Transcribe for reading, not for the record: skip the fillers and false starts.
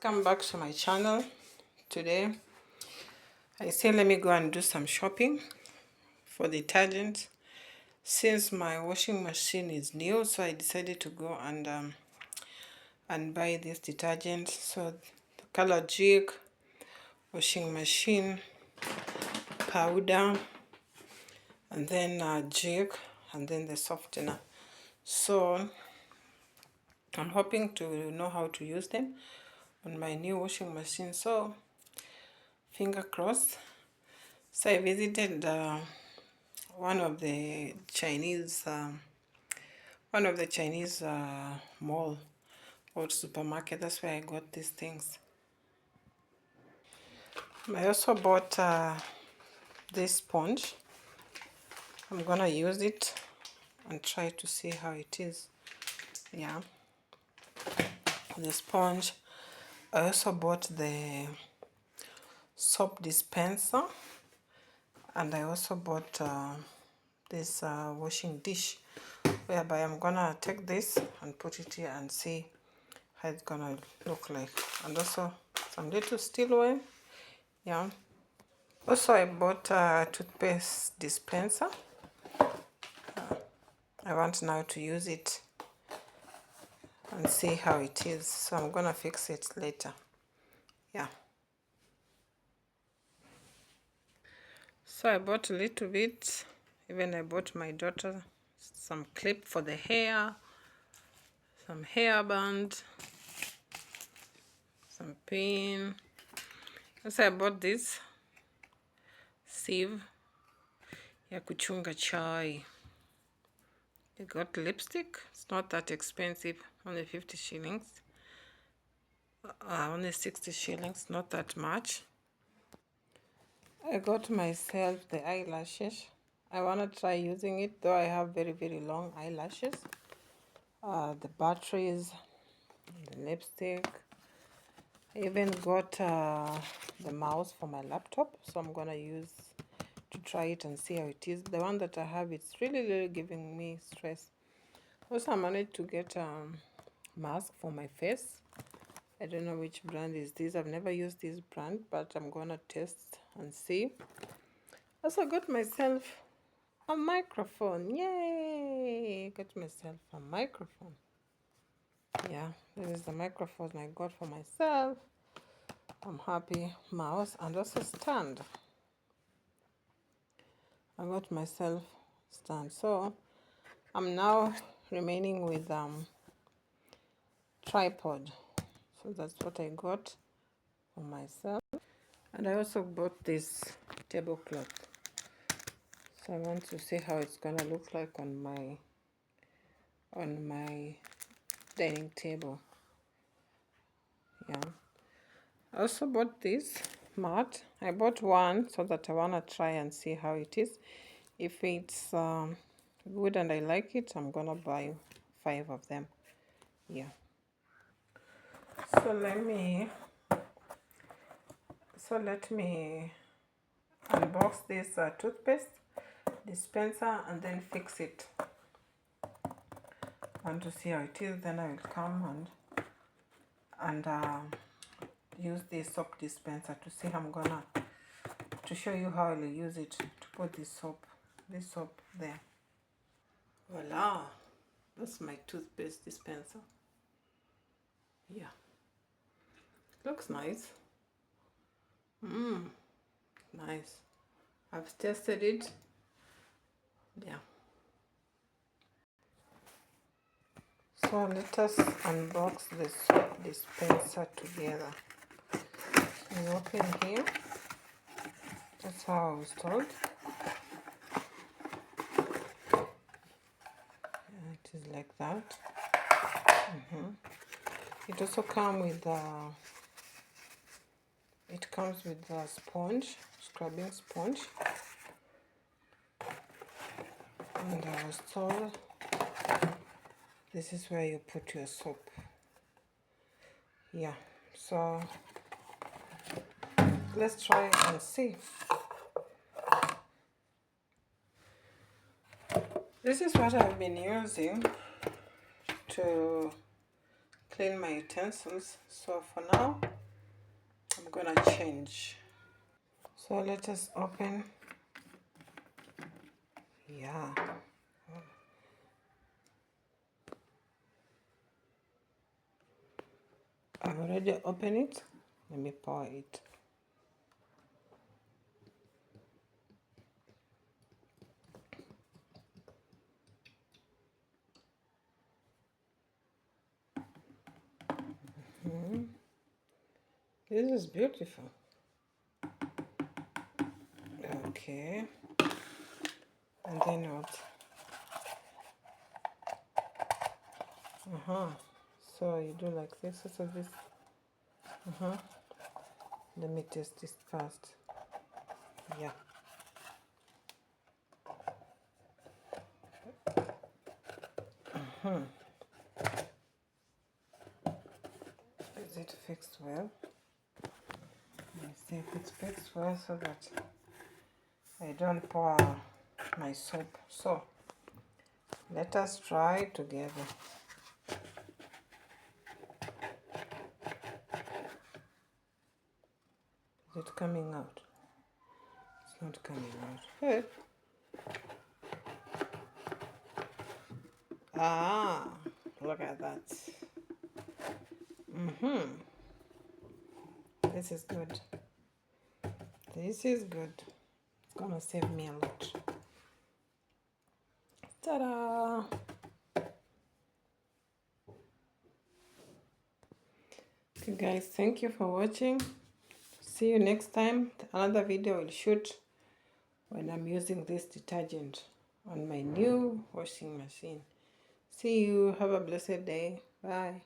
Welcome back to my channel. Today I say let me go and do some shopping for detergent since my washing machine is new, so I decided to go and buy this detergent. So the color jig, washing machine powder, and then jig, and then the softener. So I'm hoping to know how to use them on my new washing machine, so finger crossed. So I visited one of the Chinese mall or supermarket. That's where I got these things. I also bought this sponge. I'm gonna use it and try to see how it is. Yeah, the sponge. I also bought the soap dispenser, and I also bought this washing dish, whereby I'm gonna take this and put it here and see how it's gonna look like. And also some little stillware. Yeah, also I bought a toothpaste dispenser. I want now to use it and see how it is, so I'm gonna fix it later. Yeah, so I bought a little bit. Even I bought my daughter some clip for the hair, some hairband, some pin. Also I bought this sieve ya kuchunga chai. I got lipstick. It's not that expensive, only 50 shillings. Only 60 shillings, not that much. I got myself the eyelashes. I want to try using it, though I have very long eyelashes. The batteries, the lipstick. I even got the mouse for my laptop, so I'm gonna use to try it and see how it is. The one that I have, it's really giving me stress. Also, I managed to get a mask for my face. I don't know which brand is this. I've never used this brand, but I'm gonna test and see. Also got myself a microphone. Yay! Got myself a microphone. Yeah, this is the microphone I got for myself. I'm happy. Mouse and also stand. I got myself stand. So I'm now remaining with tripod. So that's what I got for myself. And I also bought this tablecloth. So I want to see how it's gonna look like on my dining table. Yeah. I also bought this mat. I bought one so that I wanna try and see how it is. If it's good and I like it, I'm gonna buy 5 of them. Yeah. So let me unbox this toothpaste dispenser and then fix it. I want to see how it is, then I will come and use this soap dispenser to see how I'm gonna to show you how I'll use it to put this soap there. Voila, that's my toothpaste dispenser. Yeah, looks nice. Nice. I've tested it. Yeah. So let us unbox the soap dispenser together. You open here. That's how I was told. It is like that. It also comes with a sponge, scrubbing sponge. And I was told this is where you put your soap. Yeah, so let's try and see. This is what I've been using to clean my utensils. So for now, gonna change. So let us open. Yeah. I've already opened it. Let me pour it. This is beautiful. Okay. And then what? So you do like this. So this. Let me test this first. Yeah. Is it fixed well? Let me see if it's fixed well so that I don't pour my soap. So let us try together. Is it coming out? It's not coming out. Hey. Ah, look at that. This is good. This is good. It's gonna save me a lot. Ta-da! Okay guys, thank you for watching. See you next time. Another video will shoot when I'm using this detergent on my new washing machine. See you. Have a blessed day. Bye.